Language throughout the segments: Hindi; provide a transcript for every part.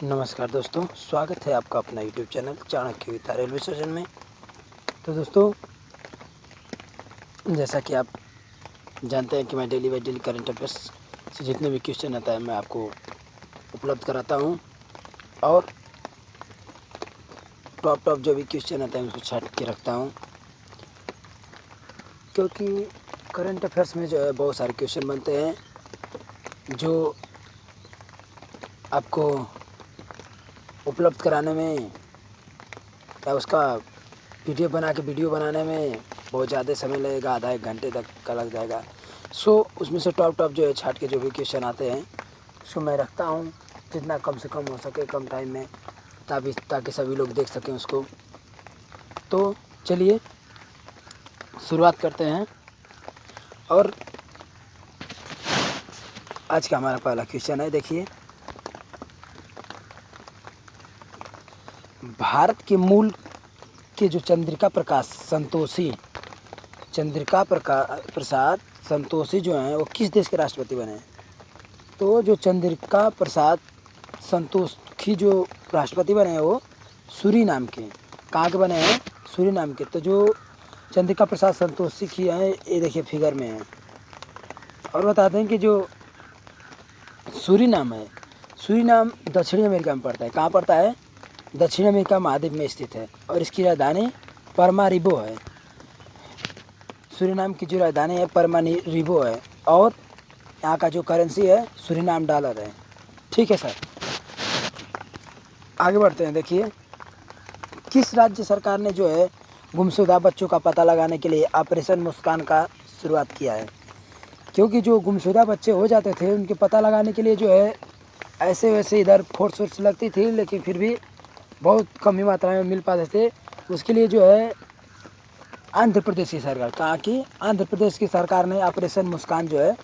नमस्कार दोस्तों, स्वागत है आपका अपना यूट्यूब चैनल चाणक्य विद्या रेलवे स्टेशन में। तो दोस्तों, जैसा कि आप जानते हैं कि मैं daily by daily current affairs से जितने भी क्वेश्चन आता है मैं आपको उपलब्ध कराता हूं, और टॉप जो भी क्वेश्चन आता है उसको छाट के रखता हूं, क्योंकि करंट अफेयर्स में जो है बहुत सारे क्वेश्चन बनते हैं जो आपको उपलब्ध कराने में या उसका वीडियो बनाने में बहुत ज़्यादा समय लगेगा, आधा एक घंटे तक का लग जाएगा। उसमें से टॉप जो है छाट के जो भी क्वेश्चन आते हैं उसको मैं रखता हूँ जितना कम से कम हो सके, कम टाइम में, ताकि सभी लोग देख सकें उसको। तो चलिए शुरुआत करते हैं, और आज का हमारा पहला क्वेश्चन है। देखिए, भारत के मूल के जो चंद्रिका प्रसाद संतोषी जो हैं वो किस देश के राष्ट्रपति बने? तो जो चंद्रिका प्रसाद संतोषी जो राष्ट्रपति बने हैं वो सूरीनाम के, कहाँ के बने हैं? सूरीनाम के। तो जो चंद्रिका प्रसाद संतोषी की हैं ये देखिए फिगर में है। और बताते हैं कि जो सूरीनाम है, सूरीनाम दक्षिणी अमेरिका में पड़ता है। कहाँ पड़ता है? दक्षिण अमेरिका महाद्वीप में स्थित है, और इसकी राजधानी परमारिबो है। सूरीनाम की जो राजधानी है परमारिबो है, और यहाँ का जो करेंसी है सूरीनाम डॉलर है। ठीक है सर, आगे बढ़ते हैं। देखिए, किस राज्य सरकार ने जो है गुमशुदा बच्चों का पता लगाने के लिए ऑपरेशन मुस्कान का शुरुआत किया है? क्योंकि जो गुमशुदा बच्चे हो जाते थे उनके पता लगाने के लिए जो है ऐसे वैसे इधर फोर्स लगती थी, लेकिन फिर भी बहुत कम ही मात्रा में मिल पाते थे। उसके लिए जो है आंध्र प्रदेश की सरकार, कहाँ की? आंध्र प्रदेश की सरकार ने ऑपरेशन मुस्कान जो है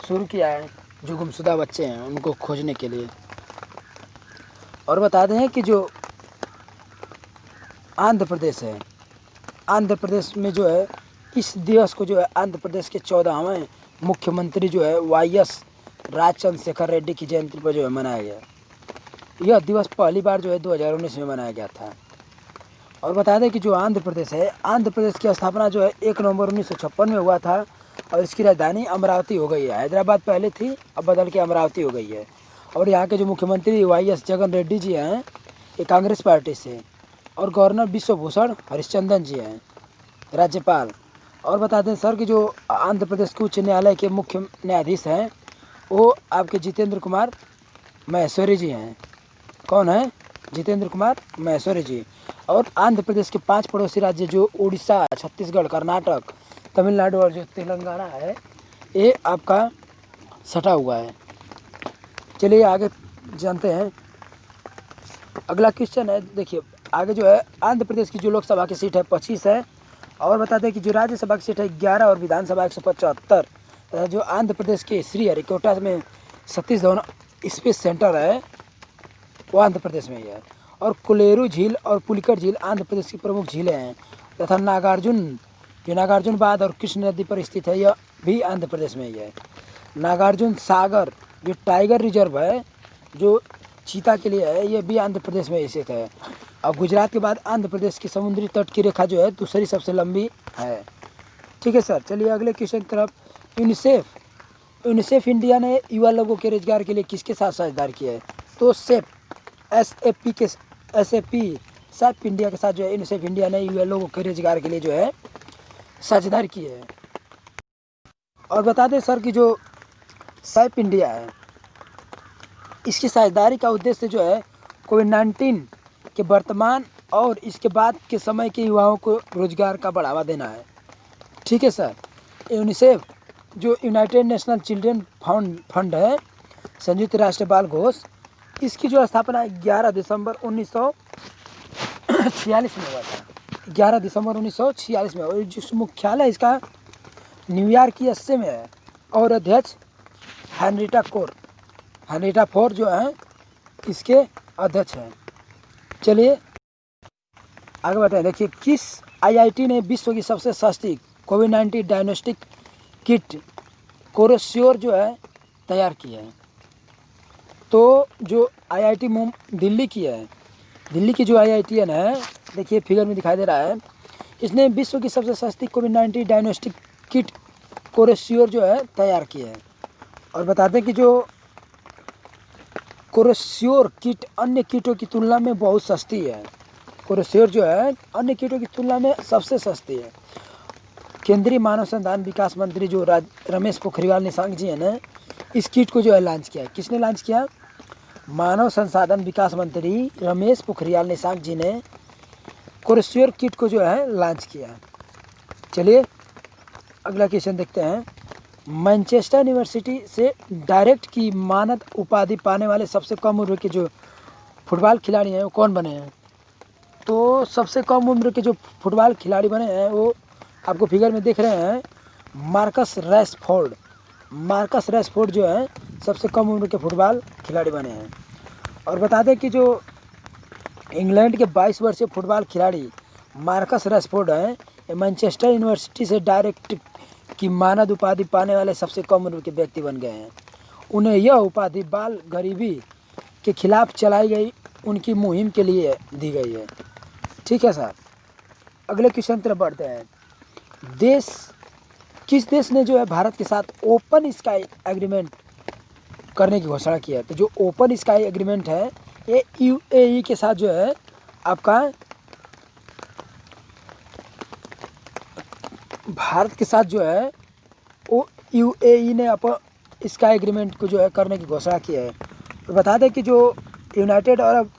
शुरू किया है, जो गुमशुदा बच्चे हैं उनको खोजने के लिए। और बता दें कि जो आंध्र प्रदेश है, आंध्र प्रदेश में जो है इस दिवस को जो है आंध्र प्रदेश के 14वें मुख्यमंत्री जो है YS राजचंद्रशेखर रेड्डी की जयंती पर जो है मनाया गया। यह दिवस पहली बार जो है 2019 में मनाया गया था। और बता दें कि जो आंध्र प्रदेश है, आंध्र प्रदेश की स्थापना जो है 1 नवंबर 1956 में हुआ था, और इसकी राजधानी अमरावती हो गई है। हैदराबाद पहले थी, अब बदल के अमरावती हो गई है। और यहाँ के जो मुख्यमंत्री YS जगन रेड्डी जी हैं ये कांग्रेस पार्टी से, और गवर्नर विश्वभूषण हरिश्चंद्रन जी हैं राज्यपाल। और बता दें सर कि जो आंध्र प्रदेश के उच्च न्यायालय के मुख्य न्यायाधीश हैं वो आपके जितेंद्र कुमार महेश्वरी जी हैं। कौन है? जितेंद्र कुमार महेश्वरी जी। और आंध्र प्रदेश के 5 पड़ोसी राज्य जो उड़ीसा, छत्तीसगढ़, कर्नाटक, तमिलनाडु और जो तेलंगाना है ये आपका सटा हुआ है। चलिए आगे जानते हैं। अगला क्वेश्चन है, देखिए आगे जो है आंध्र प्रदेश की जो लोकसभा की सीट है 25 है, और बताते हैं कि जो राज्यसभा की सीट है 11 और विधानसभा 175। जो आंध्र प्रदेश के श्रीहरिकोटा में सतीश धवन स्पेस सेंटर है वो आंध्र प्रदेश में ही है। और कोलेरू झील और पुलिकट झील आंध्र प्रदेश की प्रमुख झीलें हैं, तथा नागार्जुन बांध और कृष्ण नदी पर स्थित है, यह भी आंध्र प्रदेश में ही है। नागार्जुन सागर जो टाइगर रिजर्व है जो चीता के लिए है, ये भी आंध्र प्रदेश में स्थित है। और गुजरात के बाद आंध्र प्रदेश की समुद्री तट की रेखा जो है दूसरी सबसे लंबी है। ठीक है सर, चलिए अगले क्वेश्चन की तरफ। यूनिसेफ इंडिया ने युवा लोगों के रोजगार के लिए किसके साथ साझेदारी की है? तो SAP इंडिया के साथ जो है यूनिसेफ इंडिया ने युवा लोगों के रोजगार के लिए जो है साझेदारी की है। और बता दें सर कि जो SAP इंडिया है इसकी साझेदारी का उद्देश्य जो है कोविड-19 के वर्तमान और इसके बाद के समय के युवाओं को रोजगार का बढ़ावा देना है। ठीक है सर। यूनिसेफ जो यूनाइटेड नेशनल चिल्ड्रन फंड है, संयुक्त राष्ट्र बाल कोष, इसकी जो स्थापना 11 दिसंबर 1946 में हुआ था। 11 दिसंबर 1946 में, और जिस मुख्यालय इसका न्यूयॉर्क USA में है, और अध्यक्ष हेनरिटा फोर जो है इसके अध्यक्ष हैं। चलिए आगे बढ़ते। देखिए, किस IIT ने विश्व की सबसे सस्ती कोविड-19 डायग्नोस्टिक किट कोरोश्योर जो है तैयार की है? तो जो IIT दिल्ली की है, दिल्ली की जो IITN है, देखिए फिगर में दिखाई दे रहा है, इसने विश्व की सबसे सस्ती कोविड-19 डायग्नोस्टिक किट कोरेश्योर जो है तैयार की है। और बता दें कि जो कोरेश्योर किट अन्य किटों की तुलना में बहुत सस्ती है। कोरेश्योर जो है अन्य किटों की तुलना में सबसे सस्ती है। केंद्रीय मानव संसाधन विकास मंत्री जो रमेश पोखरियाल निशंक जी ने इस किट को जो है लॉन्च किया है। किसने लॉन्च किया? मानव संसाधन विकास मंत्री रमेश पोखरियाल निशंक जी ने कोरेश्योर किट को जो है लॉन्च किया। चलिए अगला क्वेश्चन देखते हैं। मैनचेस्टर यूनिवर्सिटी से डायरेक्ट की मानद उपाधि पाने वाले सबसे कम उम्र के जो फुटबॉल खिलाड़ी हैं वो कौन बने हैं? तो सबसे कम उम्र के जो फुटबॉल खिलाड़ी बने हैं वो आपको फिगर में देख रहे हैं, मार्कस रैशफोर्ड। मार्कस रैशफोर्ड जो है सबसे कम उम्र के फुटबॉल खिलाड़ी बने हैं। और बता दें कि जो इंग्लैंड के 22 वर्षीय फुटबॉल खिलाड़ी मार्कस रैशफोर्ड हैं, ये मैनचेस्टर यूनिवर्सिटी से डायरेक्ट की मानद उपाधि पाने वाले सबसे कम उम्र के व्यक्ति बन गए हैं। उन्हें यह उपाधि बाल गरीबी के खिलाफ चलाई गई उनकी मुहिम के लिए दी गई है। ठीक है सर, अगले क्वेश्चन तरफ बढ़ते हैं। किस देश ने जो है भारत के साथ ओपन स्काई एग्रीमेंट करने की घोषणा की है? तो जो ओपन स्काई एग्रीमेंट है ये UAE के साथ जो है आपका भारत के साथ जो है वो UAE ने स्काई एग्रीमेंट को जो है करने की घोषणा की है। तो बता दें कि जो यूनाइटेड अरब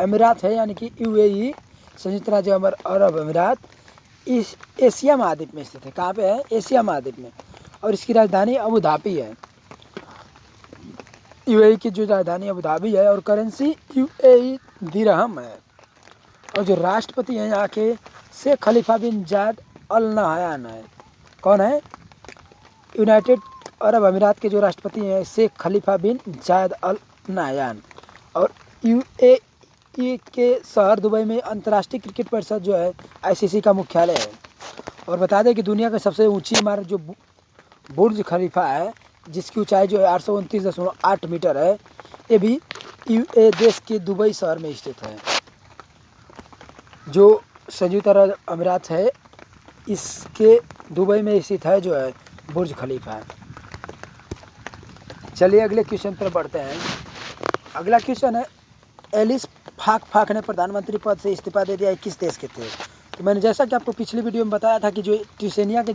अमीरात है यानी कि UAE, संयुक्त राज्य अरब अमीरात, इस एशिया महाद्वीप में स्थित है। कहाँ पे है? एशिया महाद्वीप में। और इसकी राजधानी अबू धाबी है। UAE की जो राजधानी अबू धाबी है और करेंसी UAE दिरहम है। और जो राष्ट्रपति हैं यहाँ के शेख खलीफा बिन जायद अल नहयान है। कौन है? यूनाइटेड अरब अमीरात के जो राष्ट्रपति हैं शेख खलीफा बिन जायद अल नहयान। और UAE के शहर दुबई में अंतर्राष्ट्रीय क्रिकेट परिषद जो है ICC का मुख्यालय है। और बता दें कि दुनिया की सबसे ऊंची इमारत जो बुर्ज खलीफा है, जिसकी ऊंचाई जो है 829.8 मीटर है, ये भी UAE देश के दुबई शहर में स्थित है। जो संयुक्त अरब अमीरात है इसके दुबई में स्थित है जो है बुर्ज खलीफा। चलिए अगले क्वेश्चन पर बढ़ते हैं। अगला क्वेश्चन है, एलिस फाक ने प्रधानमंत्री पद से इस्तीफा दे दिया, किस देश के थे? तो मैंने जैसा कि आपको पिछली वीडियो में बताया था कि जो ट्यूसेनिया के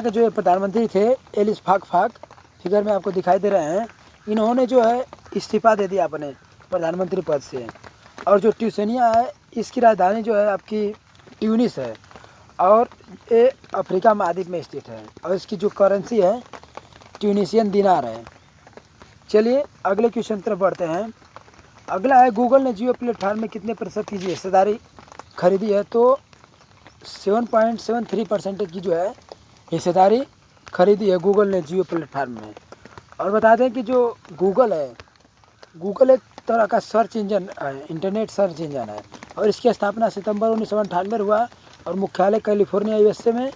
जो प्रधानमंत्री थे एलिस फाक फिगर में आपको दिखाई दे रहे हैं, इन्होंने जो है इस्तीफा दे दिया अपने प्रधानमंत्री पद से। और जो ट्यूसेनिया है इसकी राजधानी जो है आपकी ट्यूनिस है और ये अफ्रीका महाद्वीप में स्थित है। और इसकी जो करेंसी है ट्यूनिशियन दिनार है। चलिए अगले क्वेश्चन तरफ बढ़ते हैं। अगला है, गूगल ने जियो प्लेटफार्म में कितने प्रतिशत की हिस्सेदारी खरीदी है? तो 7.73% की जो है हिस्सेदारी खरीदी है गूगल ने जियो प्लेटफार्म में। और बता दें कि जो गूगल है, गूगल एक तरह का सर्च इंजन है, इंटरनेट सर्च इंजन है। और इसकी स्थापना सितंबर 1998 में हुआ और मुख्यालय कैलिफोर्निया USA में,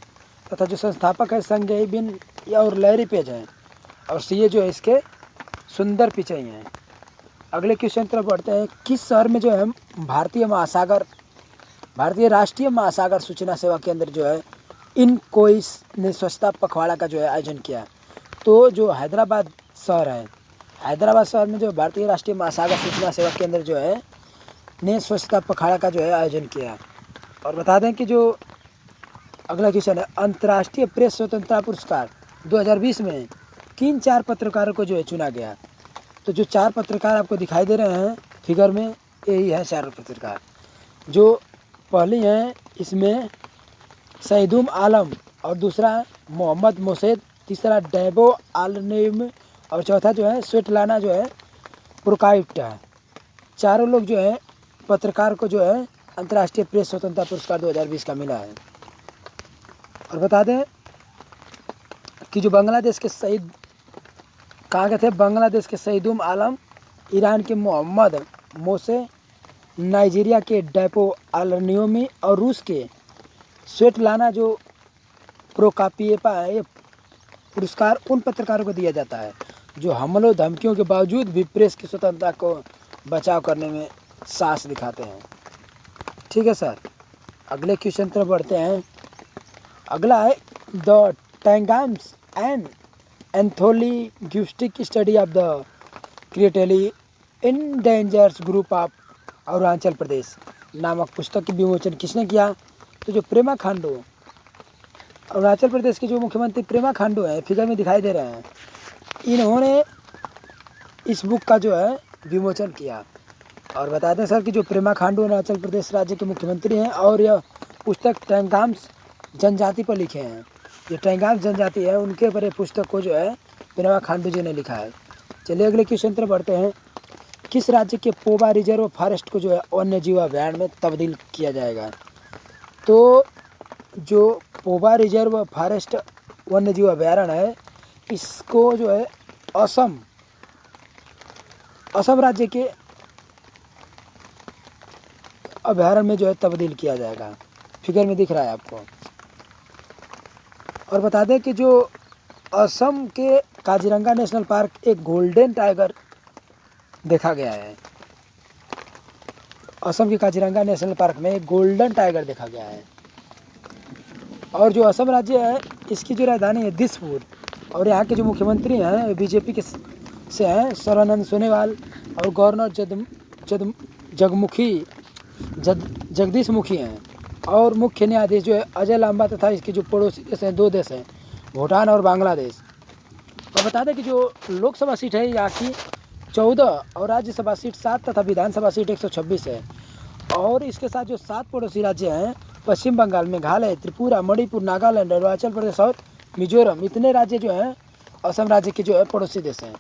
तथा जो संस्थापक है संजय बिन और लैरी पेज हैं और CA जो है इसके सुंदर पिचाई हैं। अगले क्वेश्चन तरफ बढ़ते हैं। किस शहर में जो है भारतीय राष्ट्रीय महासागर सूचना सेवा केंद्र जो है इनकोइस ने स्वच्छता पखवाड़ा का जो है आयोजन किया? तो जो हैदराबाद शहर है, हैदराबाद शहर में जो भारतीय राष्ट्रीय महासागर सूचना सेवा केंद्र जो है ने स्वच्छता पखवाड़ा का जो है आयोजन किया। और बता दें कि जो अगला क्वेश्चन है, अंतर्राष्ट्रीय प्रेस स्वतंत्रता पुरस्कार 2020 में किन 4 पत्रकारों को जो है चुना गया? तो जो 4 पत्रकार आपको दिखाई दे रहे हैं फिगर में, यही है 4 पत्रकार। जो पहली हैं इसमें सईदुम आलम, और दूसरा मोहम्मद मोसेद, तीसरा डैबो आलनेम, और चौथा जो है स्वेटलाना जो है पुरकाइटा। चारों लोग जो है पत्रकार को जो है अंतर्राष्ट्रीय प्रेस स्वतंत्रता पुरस्कार 2020 का मिला है। और बता दें कि जो बांग्लादेश के शहीद कहाँ के थे? बांग्लादेश के सईदुम आलम, ईरान के मोहम्मद मोसे, नाइजीरिया के डैपो आलनियोमी और रूस के स्वेटलाना जो प्रोकापिएपा है। ये पुरस्कार उन पत्रकारों को दिया जाता है जो हमलों धमकियों के बावजूद भी प्रेस की स्वतंत्रता को बचाव करने में साहस दिखाते हैं। ठीक है सर, अगले क्वेश्चन तरफ बढ़ते हैं। अगला है the Tangams and ethnolinguistic study of the critically endangered group of Arunachal Pradesh नामक पुस्तक की विमोचन किसने किया? तो जो पेमा खांडू, अरुणाचल प्रदेश के जो मुख्यमंत्री पेमा खांडू हैं, फिगर में दिखाई दे रहे हैं, इन्होंने इस बुक का जो है विमोचन किया। और बता दें सर कि जो पेमा खांडू अरुणाचल प्रदेश राज्य के मुख्यमंत्री हैं और यह पुस्तक टैंगाम्स जनजाति पर लिखे हैं। जो टैंगाम्स जनजाति है उनके ऊपर पुस्तक को जो है पेमा खांडू जी ने लिखा है। चलिए अगले क्वेश्चन तरफ बढ़ते हैं। किस राज्य के पोबा रिजर्व फॉरेस्ट को जो है वन्य जीव अभ्यारण्य में तब्दील किया जाएगा? तो जो पोबा रिजर्व फॉरेस्ट वन्य जीव अभ्यारण्य है, इसको जो है असम राज्य के अभ्यारण्य में जो है तब्दील किया जाएगा। फिगर में दिख रहा है आपको। और बता दें कि जो असम के काजीरंगा नेशनल पार्क एक गोल्डन टाइगर देखा गया है। असम के काजीरंगा नेशनल पार्क में एक गोल्डन टाइगर देखा गया है। और जो असम राज्य है इसकी जो राजधानी है दिसपुर, और यहाँ के जो मुख्यमंत्री हैं बीजेपी के से हैं सर्बानंद सोनोवाल, और गवर्नर जगदीश मुखी हैं, और मुख्य न्यायाधीश जो है अजय लांबा तथा इसके जो पड़ोसी देश हैं, 2 देश हैं, भूटान और बांग्लादेश। और बता दें कि जो लोकसभा सीट है यहाँ की 14 और राज्यसभा सीट 7 तथा विधानसभा सीट 126 है। और इसके साथ जो 7 पड़ोसी राज्य हैं पश्चिम बंगाल, मेघालय, त्रिपुरा, मणिपुर, नागालैंड, अरुणाचल प्रदेश और मिजोरम, इतने राज्य जो हैं असम राज्य के जो है पड़ोसी देश हैं।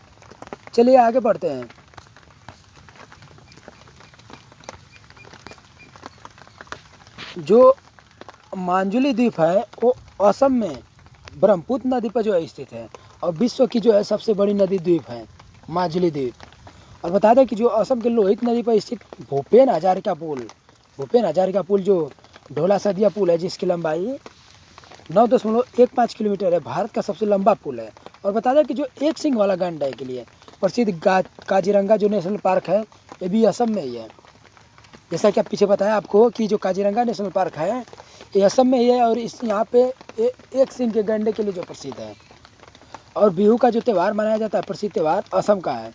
चलिए आगे बढ़ते हैं। जो मांजुली द्वीप है वो असम में ब्रह्मपुत्र नदी पर जो है स्थित है, और विश्व की जो है सबसे बड़ी नदी द्वीप है मांजुली द्वीप। और बता दें कि जो असम के लोहित नदी पर स्थित भूपेन हजारिका पुल जो ढोला सदिया पुल है, जिसकी लंबाई 9.15 किलोमीटर है, भारत का सबसे लंबा पुल है। और बता दें कि जो एक सिंग वाला गैंडा के लिए प्रसिद्ध काजीरंगा जो नेशनल पार्क है ये भी असम में ही है। जैसा कि आप पीछे बताया आपको कि जो काजीरंगा नेशनल पार्क है ये असम में ही है, और इस यहाँ पे एक सिंग के गैंडे के लिए जो प्रसिद्ध है। और बिहू का जो त्यौहार मनाया जाता है, प्रसिद्ध त्यौहार असम का है।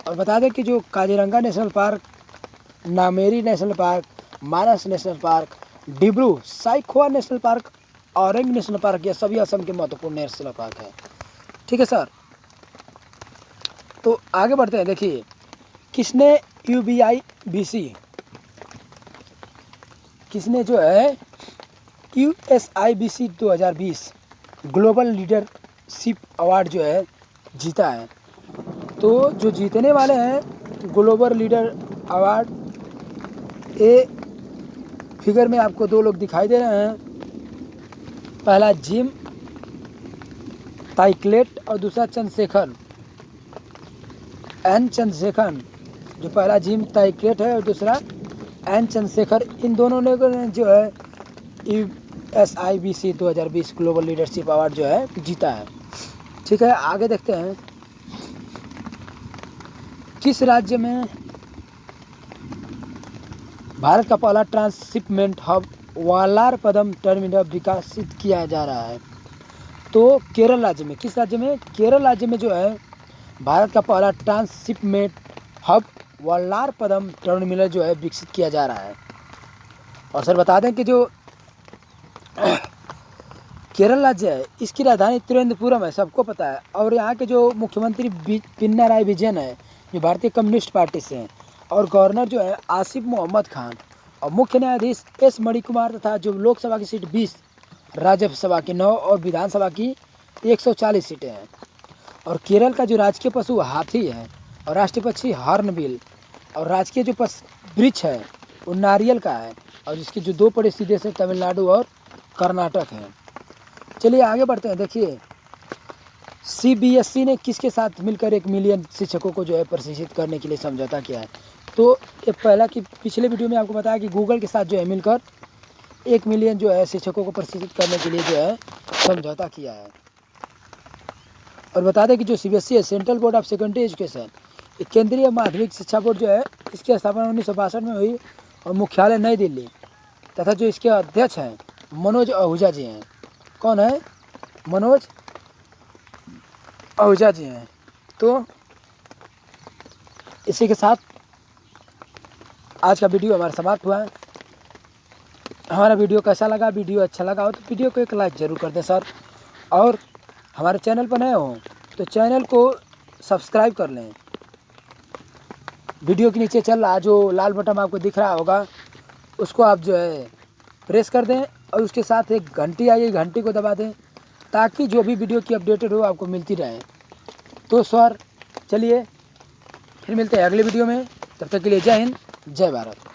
और बता दें कि जो Kaziranga national park, Nameri national park, Manas national park, Dibru Saikhowa national park, Orang national park, ये सभी असम के महत्वपूर्ण नेशनल पार्क है। ठीक है सर, तो आगे बढ़ते हैं। देखिए किसने जो है USIBC 2020 ग्लोबल लीडरशिप अवार्ड जो है जीता है? तो जो जीतने वाले हैं ग्लोबल लीडर अवार्ड, ये फिगर में आपको 2 लोग दिखाई दे रहे हैं। पहला जिम ताइक्लेट और दूसरा चंद्रशेखर एन चंद्रशेखर। जो पहला जिम ताइक्लेट है और दूसरा एन चंद्रशेखर, इन दोनों ने जो है USIBC 2020 ग्लोबल लीडरशिप अवार्ड जो है जीता है। ठीक है, आगे देखते हैं। किस राज्य में भारत का पहला ट्रांसशिपमेंट हब वालारपदम टर्मिनल विकसित किया जा रहा है? तो केरल राज्य में। किस राज्य में? केरल राज्य में जो है भारत का पहला ट्रांसशिपमेंट हब वालारपदम टर्मिनल जो है विकसित किया जा रहा है। और सर बता दें कि जो केरल राज्य है इसकी राजधानी तिरुवनंतपुरम है, सबको पता है। और यहाँ के जो मुख्यमंत्री पिनाराई विजयन है जो भारतीय कम्युनिस्ट पार्टी से हैं, और गवर्नर जो है आसिफ मोहम्मद खान, और मुख्य न्यायाधीश S मणिकुमार, तथा जो लोकसभा की सीट 20, राज्यसभा की 9 और विधानसभा की 140 सीटें हैं। और केरल का जो राजकीय पशु हाथी है, और राष्ट्रीय पक्षी हॉर्नबिल, और राजकीय जो वृक्ष है वो नारियल का है, और जिसके जो 2 पड़ोसी देश हैं तमिलनाडु और कर्नाटक है। चलिए आगे बढ़ते हैं। देखिए CBSE ने किसके साथ मिलकर 1 मिलियन शिक्षकों को जो है प्रशिक्षित करने के लिए समझौता किया है? तो ये पहला कि पिछले वीडियो में आपको बताया कि गूगल के साथ जो है मिलकर 1 मिलियन जो है शिक्षकों को प्रशिक्षित करने के लिए जो है समझौता किया है। और बता दें कि जो CBSE है, central board of secondary education, ये केंद्रीय माध्यमिक शिक्षा बोर्ड जो है, इसकी स्थापना 1962 में हुई और मुख्यालय नई दिल्ली, तथा जो इसके अध्यक्ष हैं मनोज आहूजा जी हैं। कौन है? मनोज आहूजा जी हैं। तो इसी के साथ आज का वीडियो हमारा समाप्त हुआ है। हमारा वीडियो कैसा लगा? वीडियो अच्छा लगा हो तो वीडियो को एक लाइक ज़रूर कर दें सर, और हमारे चैनल पर नए हो तो चैनल को सब्सक्राइब कर लें। वीडियो के नीचे चल रहा जो लाल बटन आपको दिख रहा होगा, उसको आप जो है प्रेस कर दें, और उसके साथ एक घंटी आई है, घंटी को दबा दें, ताकि जो भी वीडियो की अपडेटेड हो आपको मिलती रहे। तो सर चलिए फिर मिलते हैं अगले वीडियो में, तब तक के लिए जय हिंद, जय भारत।